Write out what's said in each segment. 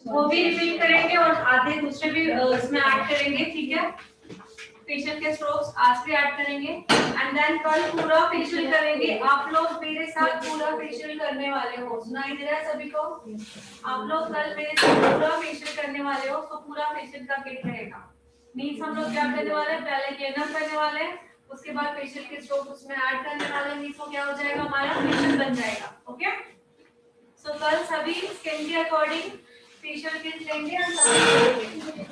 वो भी रिपीट करेंगे और आधे दूसरे भी इसमें ऐड करेंगे, ठीक है। फेशियल के स्ट्रोक्स आज भी ऐड करेंगे एंड देन कल पूरा फेशियल करेंगे। आप लोग मेरे साथ पूरा फेशियल करने वाले हो, सुनाई दे रहा है सभी को? आप लोग कल मेरे साथ पूरा फेशियल करने वाले हो, तो पूरा फेशियल का किट रहेगा। मींस हम लोग क्या करने वाले हैं, पहले क्लीनअप करने वाले हैं, उसके बाद फेशियल के स्ट्रोक उसमें ऐड करने वाले हैं। मींस वो क्या हो जाएगा, हमारा फेशियल बन जाएगा। ओके, सो कल सभी स्किन के अकॉर्डिंग फेशियल किट लेंगे और सभी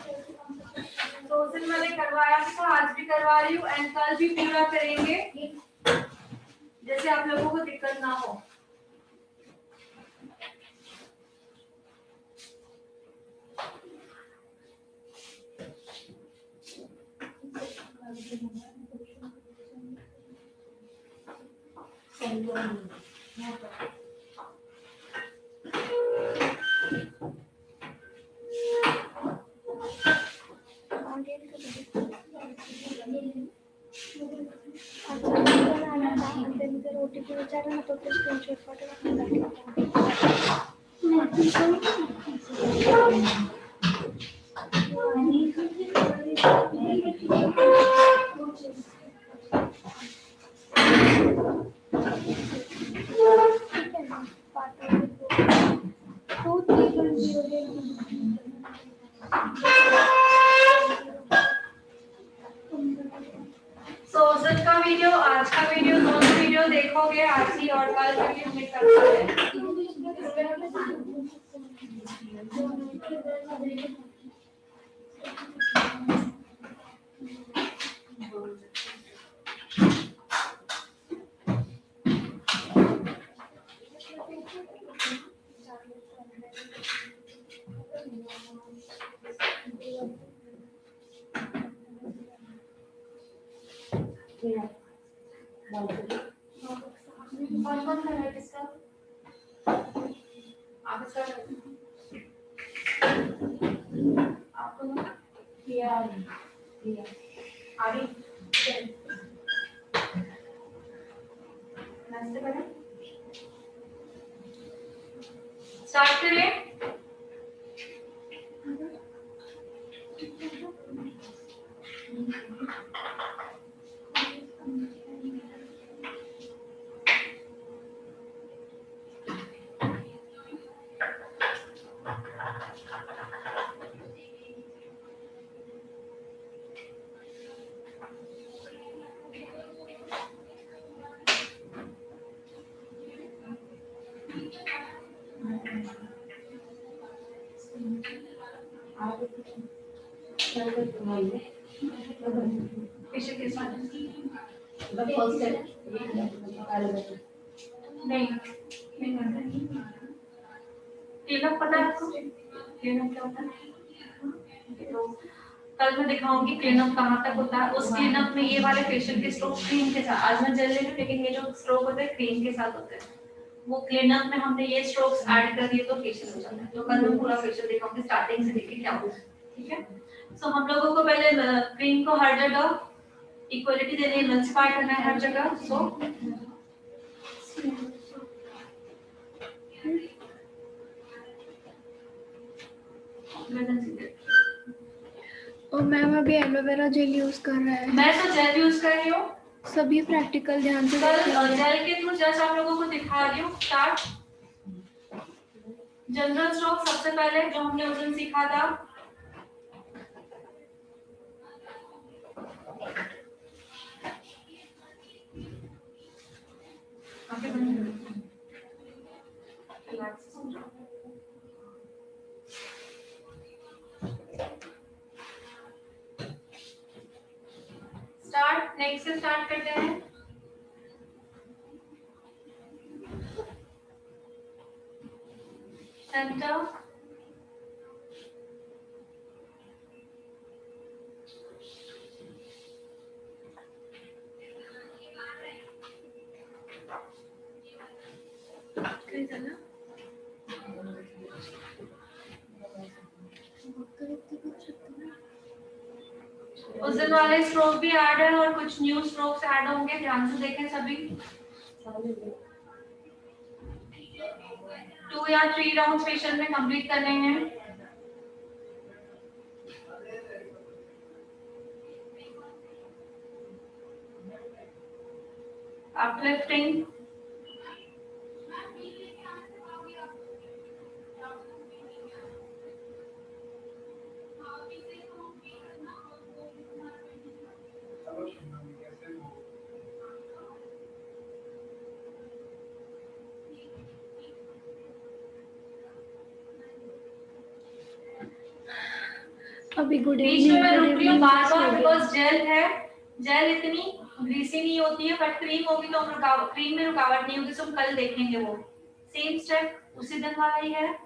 तो उस दिन मैंने करवाया भी तो आज भी करवा रही हूँ एंड कल भी पूरा करेंगे, जैसे आप लोगों को दिक्कत ना हो। ओटीपी विचारा ना तो स्क्रीनशॉट पाठवा। सो उस दिन का वीडियो, आज का वीडियो, दोनों वीडियो देखोगे आज ही और कल का भी हमने करना है। कौन कर रहा है किसका? आप इसका आपको ना किया आगे नाश्ते करें, स्टार्ट करें। पीछे के साथ नहीं क्लीनअप पता है आपको? क्लीनअप क्या होता है? तो कल मैं दिखाऊंगी क्लीनअप कहाँ तक होता है। उस क्लीनअप में ये वाले फेशियल के स्ट्रोक क्रीम के साथ, आज मैं जेल ले रही हूँ लेकिन ये जो स्ट्रोक होते हैं क्रीम के साथ होते हैं, वो क्लीनअप में हमने ये स्ट्रोक्स ऐड कर दिए तो फेशियल हो जाता है। तो कल मैं पूरा फेशियल दिखाऊंगी स्टार्टिंग से लेके क्या होता है, ठीक है। सो हम लोगों को पहले क्रीम को हर जगह इक्वलिटी देनी है, मल्टीप्लाई करना है हर जगह। सो और मैम अभी एलोवेरा जेल यूज कर रहा है। मैं तो जेल यूज कर रही हूँ, सभी प्रैक्टिकल ध्यान से कल जेल के थ्रू जस्ट आप लोगों को दिखा रही हूँ। स्टार्ट जनरल स्ट्रोक सबसे पहले जो हमने उस दिन सीखा था, स्टार्ट नेक्स्ट से स्टार्ट करते हैं। सेंटर उस दिन वाले स्ट्रोक भी ऐड है और कुछ न्यू स्ट्रोक्स ऐड होंगे, ध्यान से देखें सभी। 2 या 3 राउंड फेशियल में कंप्लीट करने हैं। uplifting. अभी गुड बीच में मैं रुक रही हूँ बार बार इवनिंग बिकॉज जेल है, जेल इतनी ग्रीसी नहीं होती है, बट क्रीम होगी तो हम क्रीम में रुकावट नहीं होगी, तो हम कल देखेंगे वो सेम स्टेप उसी दिन वाला ही है।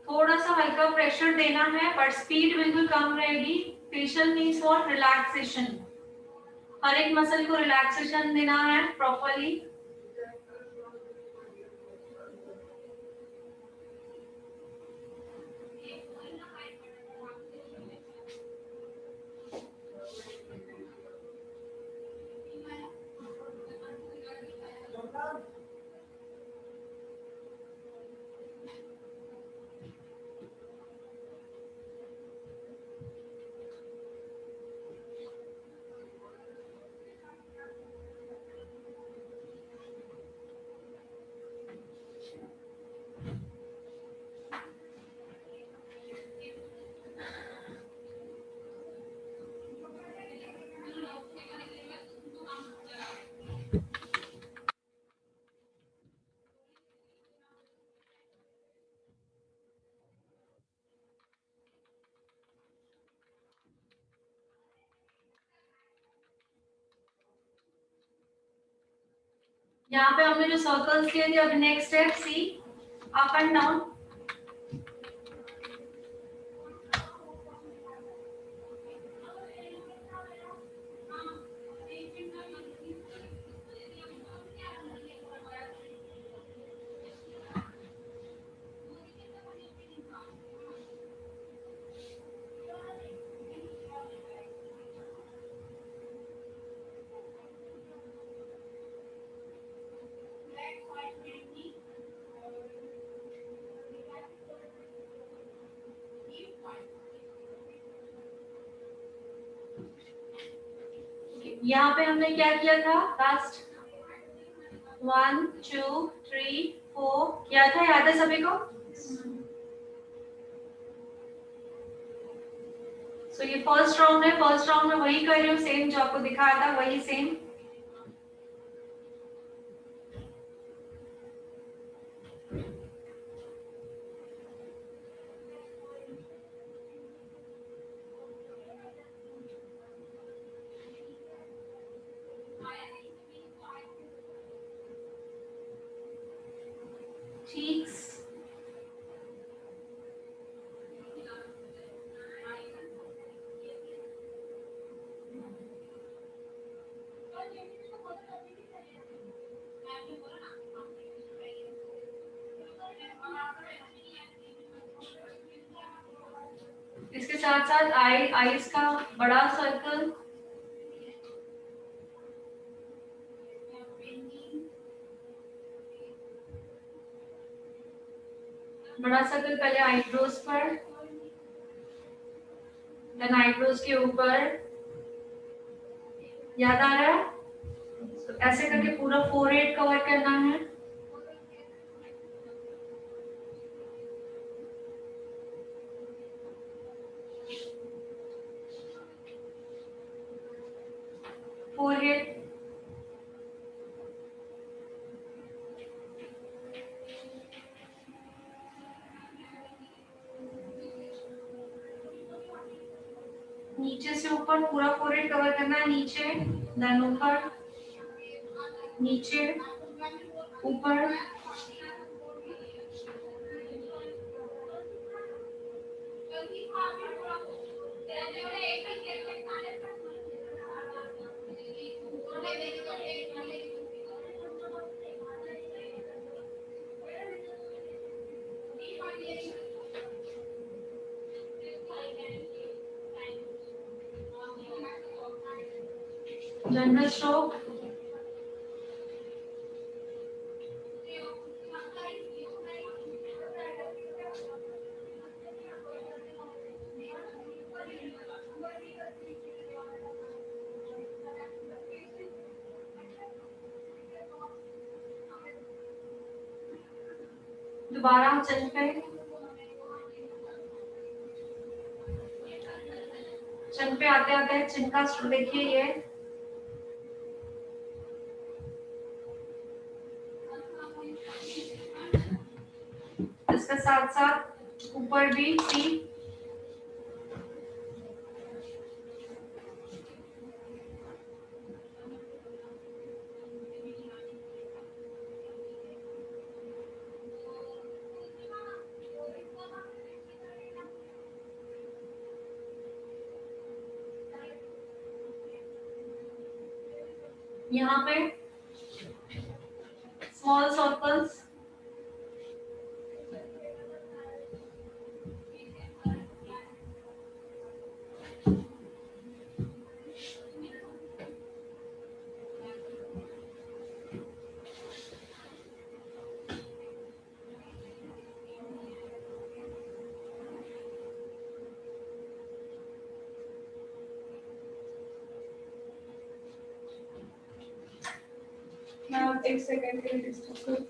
थोड़ा सा हल्का प्रेशर देना है, बट स्पीड बिल्कुल कम रहेगी। फेशियल मीन्स फॉर रिलैक्सेशन, हर एक मसल को रिलैक्सेशन देना है प्रॉपरली। यहाँ पे हमने जो सर्कल्स किए थे, अब next step see up and down. यहाँ पे हमने क्या किया था लास्ट 1 2 3 4 किया था, याद है सभी को? सो ये फर्स्ट राउंड है, फर्स्ट राउंड में वही कर रही हूँ सेम जो आपको दिखाया था, वही सेम। cheeks, इसके साथ साथ आईज का बड़ा सर्कल, बड़ा सर्कल पहले आईब्रोज पर, देन आईब्रोज के ऊपर। याद आ रहा है? तो ऐसे करके पूरा फोरहेड कवर करना है। फोरहेड, नीचे से ऊपर पूरा फोरहेड कवर करना है, नीचे देन ऊपर। नीचे, ऊपर, जनरल स्ट्रोक, दोबारा चिन पे, चिन पे आते आते चिन का स्ट्रोक देखिए ये, इसके साथ साथ ऊपर भी सी, यहाँ पे स्मॉल सर्कल्स, मैम एक सेकंड के लिए डिस्टर्ब कर।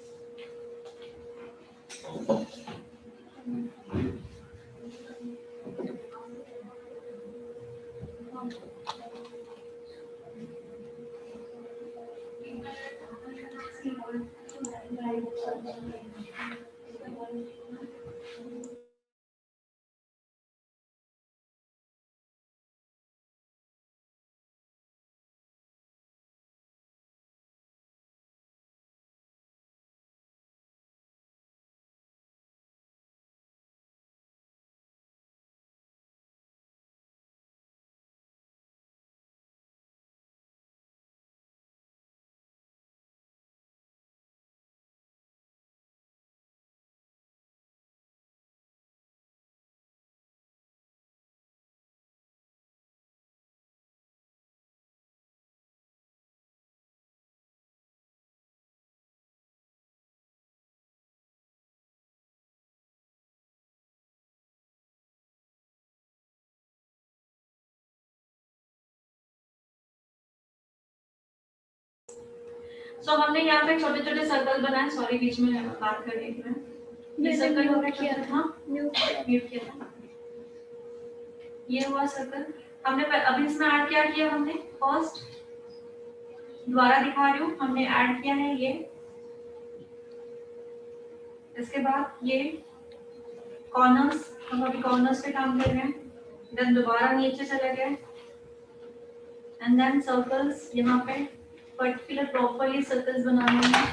सो हमने यहाँ पे छोटे छोटे सर्कल बनाए, सॉरी बीच में बात कर रही थी ये सर्कल हो गया किया था, म्यूट किया था, ये हुआ सर्कल हमने अभी इसमें ऐड क्या किया हमने, फर्स्ट दोबारा दिखा रही हूँ, हमने ऐड किया है ये, इसके बाद ये कॉर्नर्स, हम अभी कॉर्नर्स पे काम कर रहे हैं, देन दोबारा नीचे चले गए एंड देन सर्कल्स, यहाँ पे पर्टिकुलर प्रॉपरली सर्कल्स बनाने हैं,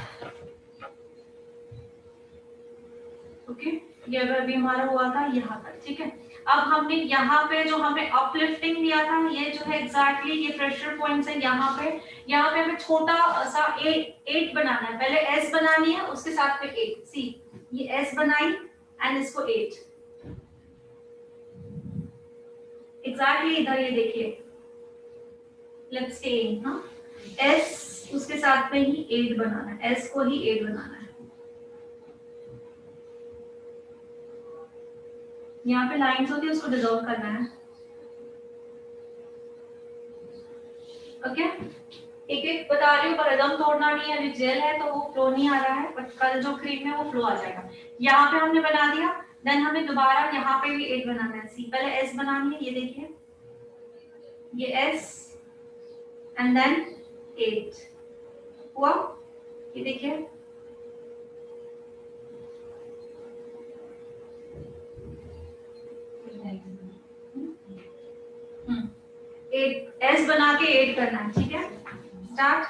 ओके ये अभी हमारा हुआ था यहाँ तक, ठीक है। अब हमने यहाँ पे जो हमें अपलिफ्टिंग दिया था, ये जो है एग्जैक्टली ये प्रेशर पॉइंट्स है यहाँ पे हमें छोटा सा एट बनाना है, पहले एस बनानी है उसके साथ में एट, सी ये एस बनाई एंड इसको एट, एग्जैक्टली इधर ये देखिए लेट्स से हाँ एस उसके साथ में ही एट बनाना है, एस को ही एट बनाना है, यहाँ पे लाइंस होती है उसको डिसॉल्व करना है, ओके एक एक बता रही हूँ, पर एकदम तोड़ना नहीं है, अभी जेल है तो वो फ्लो नहीं आ रहा है, बट कल जो क्रीम है वो फ्लो आ जाएगा। यहाँ पे हमने बना दिया, देन हमें दोबारा यहाँ पे भी एट बनाना है, सी पहले एस बनानी है, ये देखिए ये एस एंड देन एट हुआ, ये देखिए एट एस बना के एट करना है, ठीक है स्टार्ट,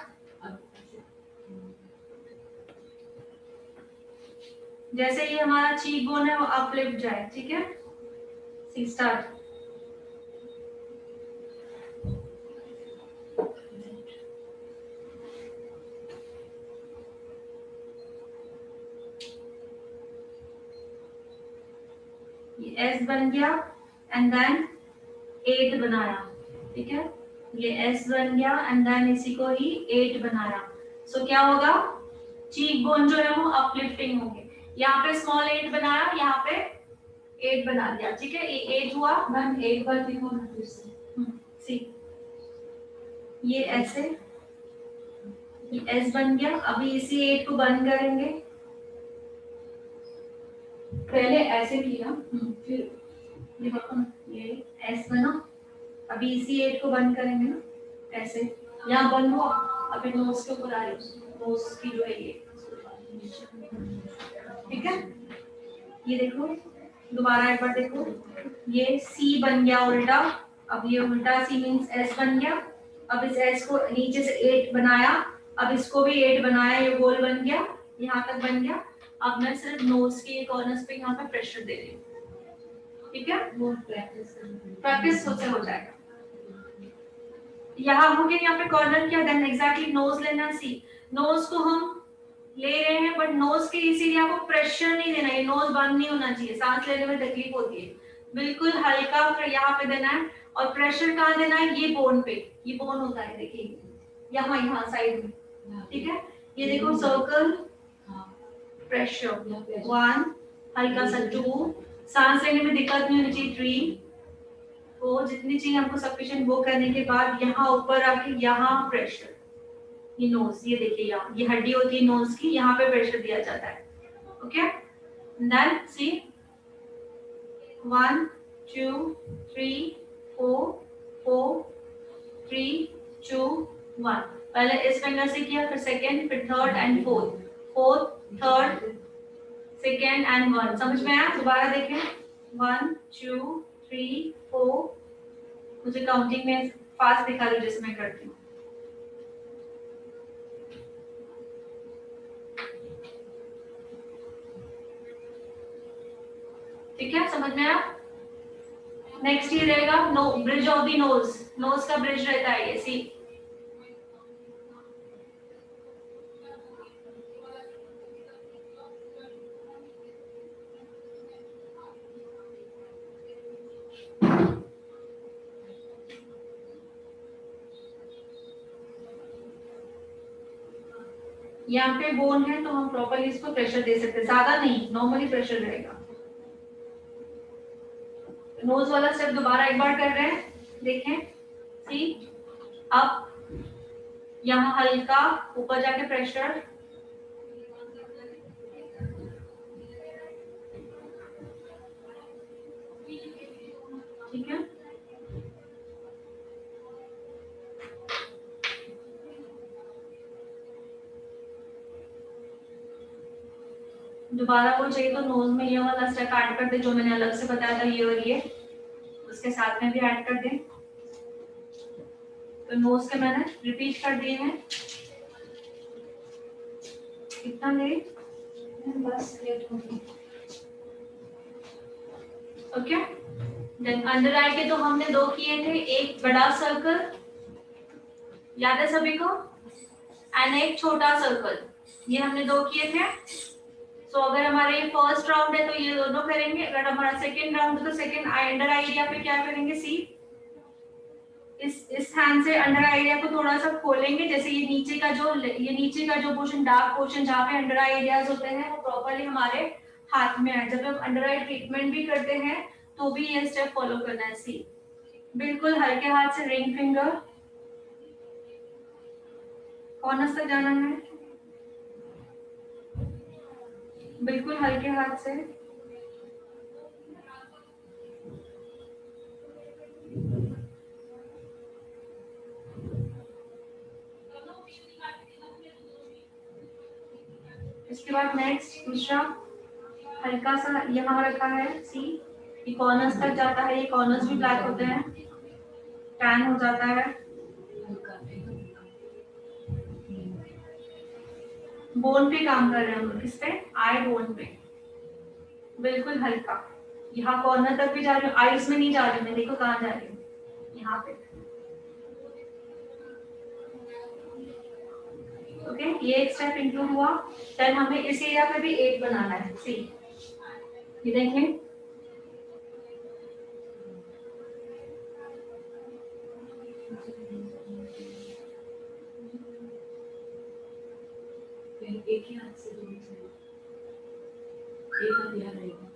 जैसे ये हमारा चीक बोन है वो अपलिफ्ट जाए, ठीक है। सी स्टार्ट। ये एस बन गया एंड देन 8 बनाया, ठीक है। ये एस बन गया एंड देन इसी को ही 8 बनाया। सो क्या होगा, चीक बोन जो है वो अपलिफ्टिंग होंगे। यहाँ पे स्मॉल 8 बनाया, यहाँ पे 8 बना दिया, ठीक है। ये 8 हुआ। मैम एक बार देखो ना फिर से। सी ये ऐसे, ये एस बन गया। अभी इसी 8 को बंद करेंगे। पहले ऐसे किया फिर ये देखो ना, ये एस बना। अभी इसी 8 को बंद करेंगे ना, ऐसे। यहाँ बंद हुआ, अभी नोज के ऊपर आ रही है, नोज की जो है ये, ठीक है। ये देखो, दोबारा एक बार देखो, ये सी बन गया उल्टा। अब ये उल्टा सी मींस एस बन गया। अब इस एस को नीचे से 8 बनाया, अब इसको भी 8 बनाया, ये गोल बन गया, यहाँ तक बन गया। अब मैं सिर्फ नोज के कॉर्नर्स पे यहाँ पे प्रेशर दे रही हूँ, ठीक है। वो प्रैक्टिस प्रैक्टिस होते हो जाएगा। यहाँ हो गया, यहाँ पे कॉर्नर किया, देन एग्जैक्टली नोज लेना। सी नोज को हम ले रहे हैं बट नोज के इसीलिए आपको प्रेशर नहीं देना है, नोज बंद नहीं होना चाहिए, सांस लेने में तकलीफ होती है। बिल्कुल हल्का यहाँ पे देना है। और प्रेशर कहाँ देना है, ये बोन पे। ये बोन होता है, देखिए यहाँ यहाँ साइड में, ठीक है। ये देखो सर्कल, प्रेशर 1, हल्का सा 2, सांस लेने में दिक्कत नहीं होनी चाहिए 3, तो जितनी चाहिए हमको सफिशिएंट वो करने के बाद यहाँ ऊपर आके यहाँ प्रेशर। ये नोज, ये देखिए यहाँ ये हड्डी होती है नोज की, यहाँ पे प्रेशर दिया जाता है, ओके। देन सी 1 2 3 4 4 3 2 1। पहले इस फिंगर से किया, फिर सेकंड, फिर third and fourth, fourth third second and 1। समझ में आया? दोबारा देखें, 1 2 3 4। मुझे काउंटिंग में फास्ट दिखा दो जैसे मैं करती हूँ। ठीक है, समझ में आया? नेक्स्ट ये रहेगा no bridge of the nose. Nose का ब्रिज रहता है ये, सी। यहाँ पे बोन है तो हम प्रॉपरली इसको प्रेशर दे सकते हैं, ज्यादा नहीं, नॉर्मली प्रेशर रहेगा। नोज वाला स्टेप दोबारा एक बार कर रहे हैं, देखें, सी। अब यहाँ हल्का ऊपर जाके प्रेशर, ठीक है। दोबारा वो चाहिए तो नोज में ये वाला स्टेप ऐड कर दे जो मैंने अलग से बताया था, ये और ये उसके साथ में भी ऐड कर दें। तो नोज के मैंने रिपीट कर दिए हैं। कितना लेट? बस लेट हो गई। ओके। देन अंडर आई के तो हमने 2 किए थे, एक बड़ा सर्कल, याद है सभी को, एंड एक छोटा सर्कल, ये हमने 2 किए थे। सो अगर हमारे ये फर्स्ट राउंड है तो ये दोनों करेंगे, अगर हमारा सेकंड राउंड है तो सेकंड अंडर आई एरिया पे क्या करेंगे, सी। इस हैंड से अंडर आई एरिया को थोड़ा सा खोलेंगे, जैसे ये नीचे का जो पोर्शन, डार्क पोर्शन जहाँ पे अंडर आई एरियाज होते हैं वो प्रॉपर्ली हमारे हाथ में है। जब हम अंडर आई ट्रीटमेंट भी करते हैं तो भी ये स्टेप फॉलो करना है, सी। बिल्कुल हल्के हाथ से रिंग फिंगर कॉर्नर तक जाना है, बिल्कुल हल्के हाथ से। इसके बाद नेक्स्ट दूसरा हल्का सा यहाँ रखा है, सी। ये कॉर्नर्स तक जाता है, ये कॉर्नर्स भी ब्लैक होते हैं, टैन हो जाता है। बोन पे काम कर रहे हैं हम लोग, किस पे, आई बोन पे। बिल्कुल हल्का, यहाँ कॉर्नर तक भी जा रही हूँ, आईज में नहीं जा रही हूँ मैं, देखो कहाँ जा रही हूँ, यहाँ पे। ओके, ये एक स्टेप इंक्लूड हुआ। देन हमें इस एरिया पे भी 8 बनाना है। सी, ये देखें, एक ही हाथ से दोनों साइड, एक हाथ यहाँ रहेगा।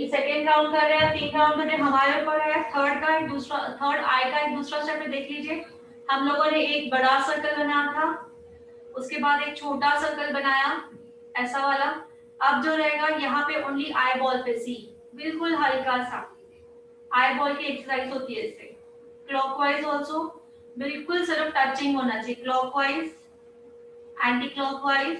सेकेंड राउंड कर रहे हैं, 3 राउंड में हमारे ऊपर है। थर्ड का एक दूसरा, थर्ड आई का एक दूसरा स्टेप में देख लीजिए। हम लोगों ने एक बड़ा सर्कल बनाया था, उसके बाद एक छोटा सर्कल बनाया ऐसा वाला। अब जो रहेगा यहाँ पे ओनली आई बॉल पे, सी बिल्कुल हल्का सा आई बॉल की एक्सरसाइज होती है इससे। क्लॉकवाइज ऑल्सो बिल्कुल सिर्फ टचिंग होना चाहिए, क्लॉकवाइज, एंटी क्लॉकवाइज।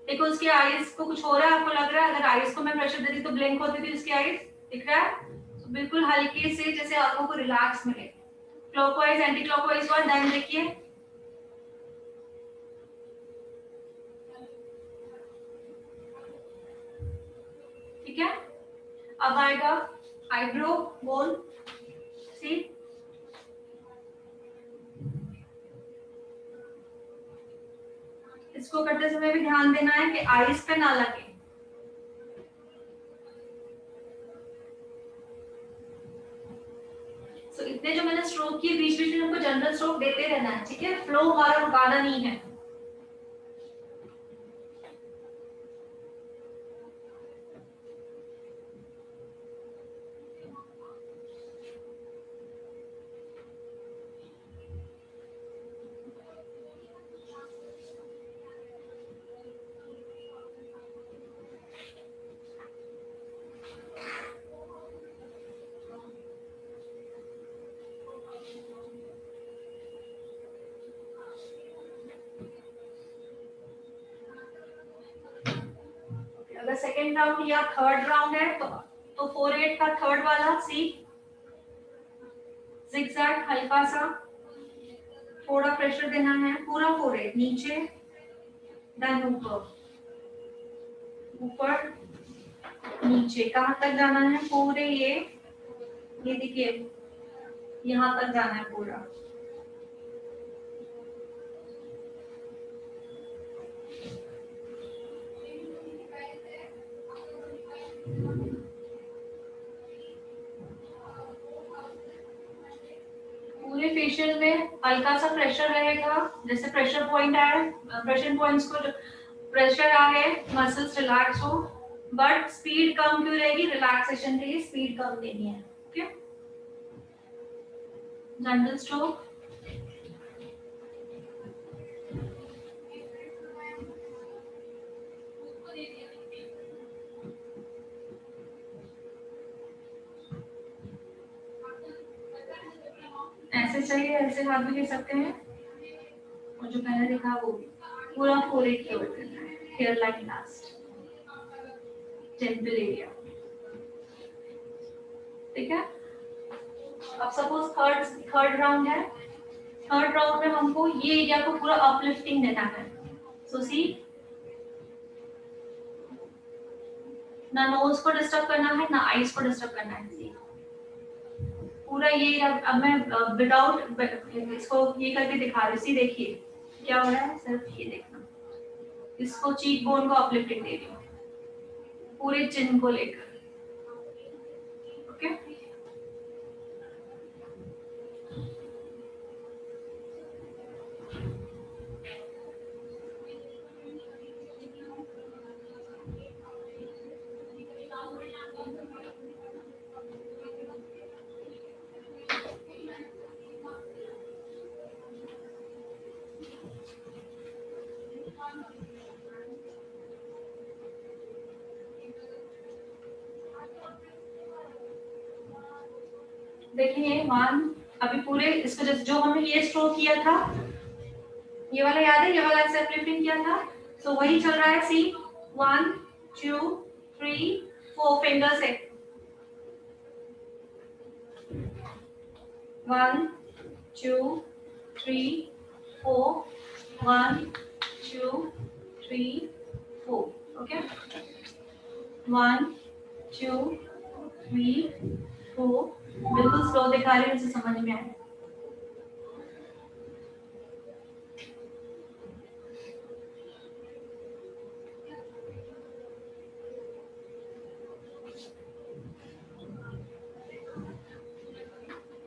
देखो उसकी आईज को कुछ हो रहा है, आपको लग रहा है? अगर आईज को मैं प्रेशर देती तो ब्लिंक होती थी उसकी आईज, दिख रहा है? तो बिल्कुल हल्के से, जैसे आंखों को रिलैक्स मिले। Clockwise, anti clockwise one, then देखिए ठीक है। अब आएगा आईब्रो बोन, सी इसको करते समय भी ध्यान देना है कि आईज पे ना लगे। सो इतने जो मैंने स्ट्रोक किए, बीच बीच में हमको जनरल स्ट्रोक देते रहना है, ठीक है? फ्लो हमारा रुकाना नहीं है। अगर सेकेंड राउंड या थर्ड राउंड है तो 4-8 का थर्ड वाला, सी जिगजैग हल्का सा थोड़ा प्रेशर देना है, पूरा 4-8 नीचे, देन ऊपर, ऊपर नीचे। कहाँ तक जाना है? पूरे ये देखिए यहाँ तक जाना है पूरा। पूरे फेशियल में हल्का सा प्रेशर रहेगा, जैसे प्रेशर पॉइंट आए, प्रेशर पॉइंट्स को प्रेशर आए, मसल्स रिलैक्स हो, बट स्पीड कम क्यों रहेगी? रिलैक्सेशन के लिए स्पीड कम देनी है। ओके, जनरल स्ट्रोक, ऐसे चाहिए, ऐसे हाथ भी ले सकते हैं, और जो मैंने दिखा वो भी पूरा 4-8 के ऊपर करना है। Hair line last, temple area, ठीक है। अब सपोज थर्ड राउंड है, थर्ड राउंड में हमको ये एरिया को पूरा अपलिफ्टिंग देना है। सो सी, ना नोज को डिस्टर्ब करना है, ना आईज को डिस्टर्ब करना है। सी पूरा ये, अब मैं विदाउट इसको ये करके दिखा रही हूँ। सी देखिए क्या हो रहा है, सिर्फ ये देखना। इसको चीक बोन को अपलिफ्टिंग दे रही हूँ, पूरे चिन को लेकर। ओके, देखिए वन, अभी पूरे इसको जो हमने ये स्ट्रोक किया था, ये वाला याद है, ये वाला ऐसे अपलिफ्टिंग किया था, तो वही चल रहा है। सी 1 2 3 4 फिंगर से 1 2 3 4 1 2 3 4 ओके 1 2 3 4 बिल्कुल स्लो दिखा रही हूँ, मुझे समझ में आए।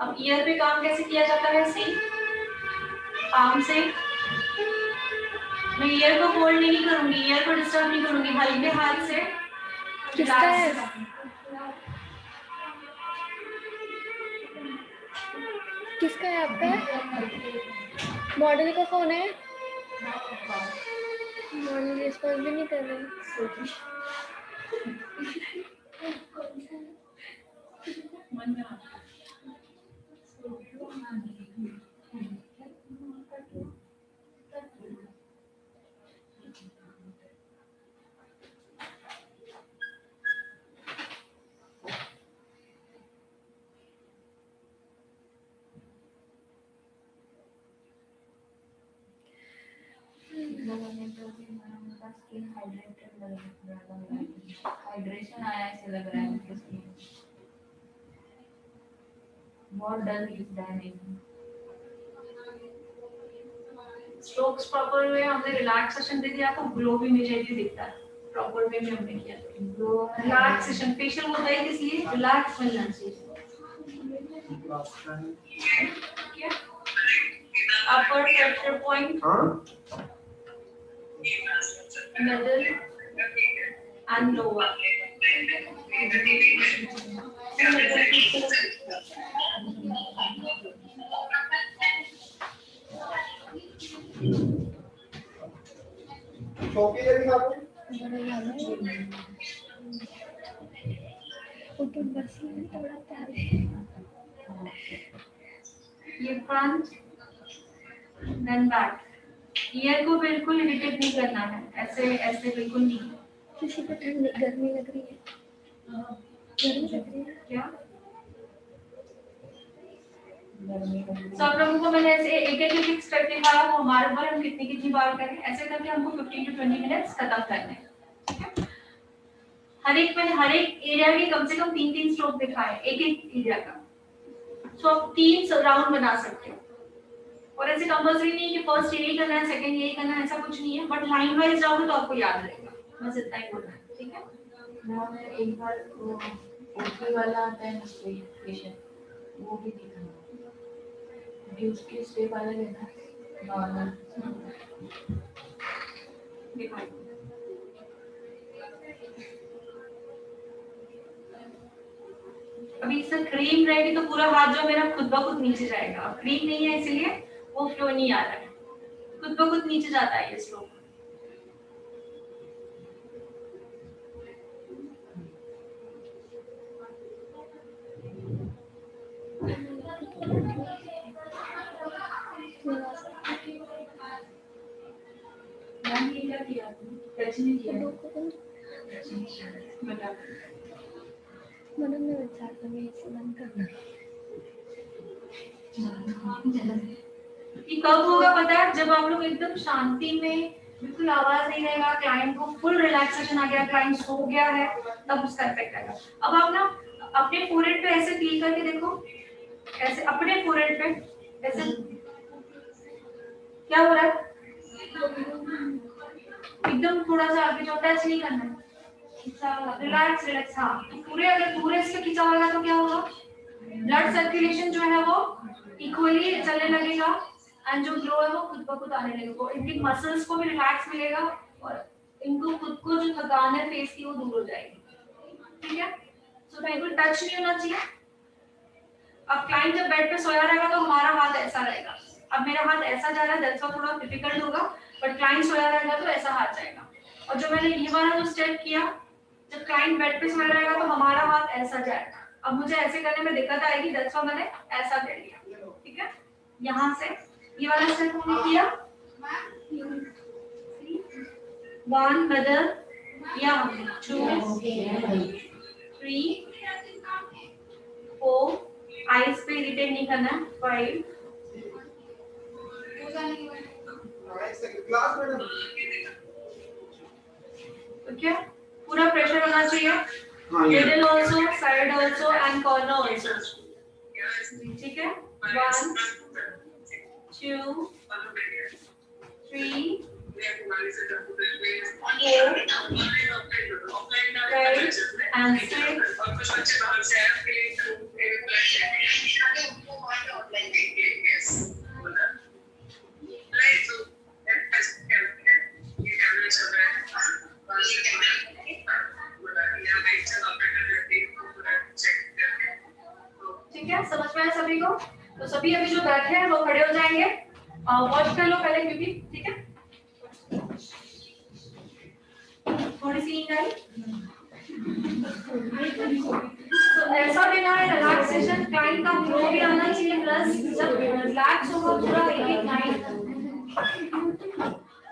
अब ईयर पे काम कैसे किया जाता है? सी पाम से मैं ईयर को फोल्ड नहीं करूंगी, ईयर को डिस्टर्ब नहीं करूंगी, हल्के हाथ से किसका है? किसका है आपका? मॉडल का फोन है? मॉडल रिस्पॉन्स भी नहीं कर रहे। हाइड्रेशन आया ऐसे लग रहा है उनके स्किन बहुत डल दिख रहा है। स्ट्रोक्स प्रॉपर हुए, हमने रिलैक्सेशन दे दिया तो ग्लो भी इमीडिएटली दिखता है। प्रॉपर वे में हमने किया तो ग्लो रिलैक्सेशन फेशियल होता है इसलिए रिलैक्स मिलना चाहिए। क्या upper pressure point middle and lower चौकी जल्दी खा लो। तो बस थोड़ा प्यार ये फ्रंट देन बैक। ईयर को बिल्कुल इरिटेट नहीं करना है, ऐसे ऐसे बिल्कुल नहीं। किसी को ठंडी गर्मी लग रही है? गर्मी लग रही है क्या सब लोगों को मैंने ऐसे एक एक स्टेप दिखाया, वो हमारे ऊपर हम कितनी कितनी बार करें, ऐसे करके हमको 15 to 20 मिनट्स खत्म करने हैं। हर एक एरिया के कम से कम 3-3 स्ट्रोक दिखाए, एक एक एरिया का। तो आप 3 राउंड बना सकते हो और ऐसे कंपल्सरी नहीं कि फर्स्ट यही करना है, सेकंड यही करना है, ऐसा कुछ नहीं है, बट लाइन वाइज जाओगे तो आपको याद रहेगा। बस इतना ही बोलना है, ठीक है। मैं एक बार वो ओपी वाला आता है ना फेशियल, वो भी दिखा अभी उसके स्टेप अलग है ना नॉर्मल। अभी इससे क्रीम रहेगी तो पूरा हाथ जो मेरा खुद ब खुद नीचे जाएगा, अब क्रीम नहीं है इसलिए वो फ्लो नहीं आ रहा है, खुद ब खुद नीचे जाता है ये स्ट्रोक। मतलब मैं विचार कर रही हूँ बंद करना। ये कब होगा पता है? जब आप लोग एकदम शांति में, बिल्कुल आवाज नहीं रहेगा, क्लाइंट को फुल रिलैक्सेशन आ गया, क्लाइंट सो गया है, तब उसका इफेक्ट आएगा। अब आप ना अपने फोरहेड पे ऐसे फील करके देखो, ऐसे अपने फोरहेड पे ऐसे क्या हो रहा है, एकदम थोड़ा सा आगे जो टच नहीं करना है, रिलैक्स रिलैक्स। हाँ पूरे, अगर पूरे इससे खींचा होगा तो क्या होगा, ब्लड सर्कुलेशन जो है वो इक्वली चलने लगेगा एंड जो ग्लो है वो खुद ब खुद आने लगेगा, इनकी मसल्स को भी रिलैक्स मिलेगा और इनको खुद को जो थकान है फेस की वो दूर हो जाएगी, ठीक है। सो बिल्कुल टच नहीं होना चाहिए। अब क्लाइंट जब बेड पे सोया रहेगा तो हमारा हाथ ऐसा रहेगा, अब मेरा हाथ ऐसा जा रहा है, दैट्स थोड़ा डिफिकल्ट होगा, बट क्लाइंट सोया रहेगा तो ऐसा हाथ जाएगा। और जो मैंने ये वाला जो स्टेप किया, जब क्लाइंट बेड पे सोया रहेगा तो हमारा हाथ ऐसा जाएगा। अब मुझे ऐसे करने में दिक्कत आएगी, दैट्स व्हाई मैंने ऐसा कर लिया, ठीक है। यहाँ से ये वाला स्टेप हमने किया, 1 मिडल या 2 3 4 आईज पे इरिटेट नहीं करना है। 5 ओके, पूरा प्रेशर होना चाहिए, middle also, side also and corner also. ठीक है, 1 2 3 and 6 ठीक है, समझ में आया सभी को? तो सभी अभी जो बैठे हैं वो खड़े हो जाएंगे, वॉच कर लो पहले क्योंकि, ठीक है, थोड़ी सी नींद आई। तो ऐसा देना है रिलैक्सेशन, क्लाइंट का फ्लो भी आना चाहिए, प्लस जब रिलैक्स होगा पूरा एक नाइट।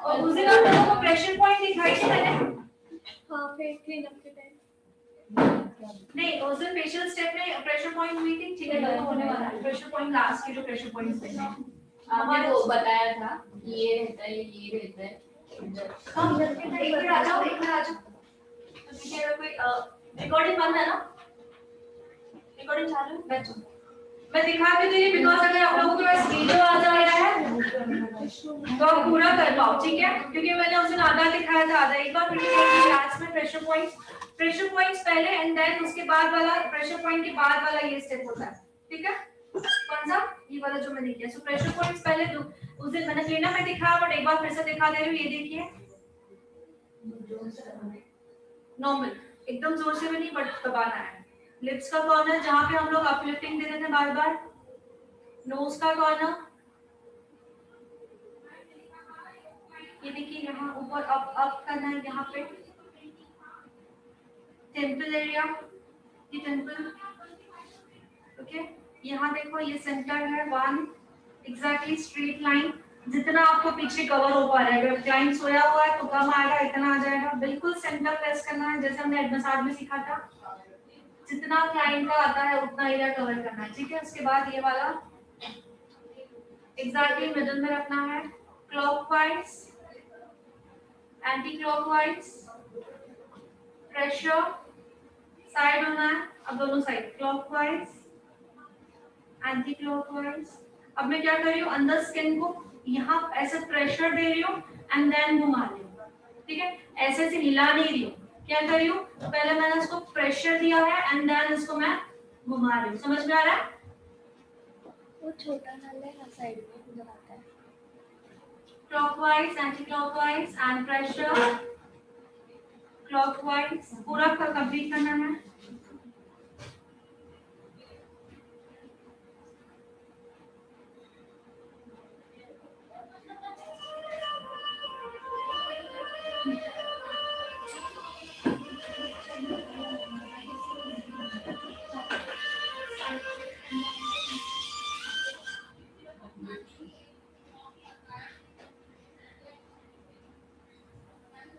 और उस दिन आप लोगों को प्रेशर पॉइंट दिखाई थी मैंने? हाँ, फिर क्लीन अप के टाइम नहीं, उस दिन फेशियल स्टेप में प्रेशर पॉइंट हुई थी, ठीक है, कल होने वाला है प्रेशर पॉइंट, लास्ट के जो प्रेशर पॉइंट्स थे आपने वो बताया था ये रहता है, ये रहता है। हम एक मिनट आ जाओ, एक मिनट आ जाओ। तो ठीक है, कोई रिकॉर्डिंग बंद है ना? रिकॉर्डिंग चालू है? बैठो, मैं दिखा भी दूंगी, बिकॉज़ अगर आप लोगों के पास वीडियो आ जा रहा है तो आप पूरा कर पाओ, ठीक है, क्योंकि मैंने उस दिन आधा दिखाया था, आधा एक बार फिर से लास्ट में प्रेशर पॉइंट्स पहले एंड देन उसके बाद वाला प्रेशर पॉइंट के बाद वाला ये स्टेप होता है, ठीक है। कौन सा? ये वाला जो मैंने किया। सो प्रेशर पॉइंट्स पहले उस दिन मैंने क्लीनअप में दिखाया, बट एक बार फिर से दिखा दे रही हूँ, ये देखिए, नॉर्मल, एकदम जोर से भी नहीं, बट दबाना है। लिप्स का कॉर्नर जहाँ पे हम लोग अपलिफ्टिंग दे रहे थे बार बार, नोज का कॉर्नर, ये देखिए यहाँ ऊपर अप करना है, यहाँ पे टेम्पल एरिया, ये टेम्पल, ओके, यहाँ देखो ये सेंटर है, 1 एग्जैक्टली स्ट्रेट लाइन, जितना आपको पीछे कवर हो पा रहा है। अगर क्लाइंट सोया हुआ है तो कम आएगा, इतना आ जाएगा, बिल्कुल सेंटर प्रेस करना है, जैसे हमने हेड मसाज में सीखा था, जितना क्लाइंट का आता है उतना एरिया कवर करना है, ठीक है। उसके बाद ये वाला एग्जैक्टली मिडिल में रखना है, clockwise, anti clockwise, pressure, side होना है, अब दोनों साइड, क्लॉकवाइज, एंटी क्लॉकवाइज। अब मैं क्या कर रही हूँ, अंदर स्किन को यहाँ ऐसे प्रेशर दे रही हूँ एंड देन घुमा रही हूँ, ठीक है, ऐसे से हिला नहीं रही हूँ, क्या कर रही हूँ, पहले मैंने इसको प्रेशर दिया है एंड देन इसको मैं घुमा रही हूँ, समझ में आ रहा है? वो छोटा नल है ना साइड में उधर आता है। Clockwise, anti clockwise and pressure, clockwise, पूरा कंप्लीट करना है।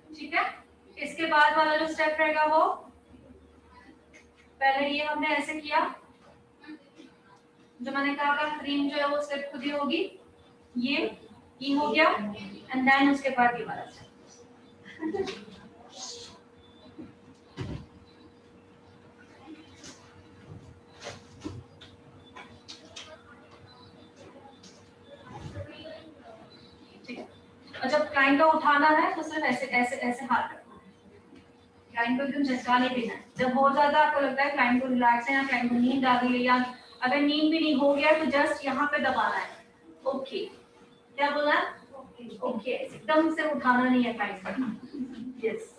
ठीक है, इसके बाद वाला जो स्टेप रहेगा वो, पहले ये हमने ऐसे किया, जो मैंने कहा था क्रीम जो है वो स्टेप खुद ही होगी, ये हो गया एंड देन उसके बाद ये वाला स्टेप। और जब क्लाइंट को उठाना है तो सिर्फ ऐसे ऐसे ऐसे हाथ रखना है, क्लाइंट को एकदम झटका नहीं देना है। जब हो जाता है आपको लगता है क्लाइंट को रिलैक्स है या क्लाइंट को नींद आ गई है, या अगर नींद भी नहीं हो गया तो जस्ट यहाँ पे दबाना है, ओके, क्या बोला, ओके, एकदम से उठाना नहीं है क्लाइंट को, यस।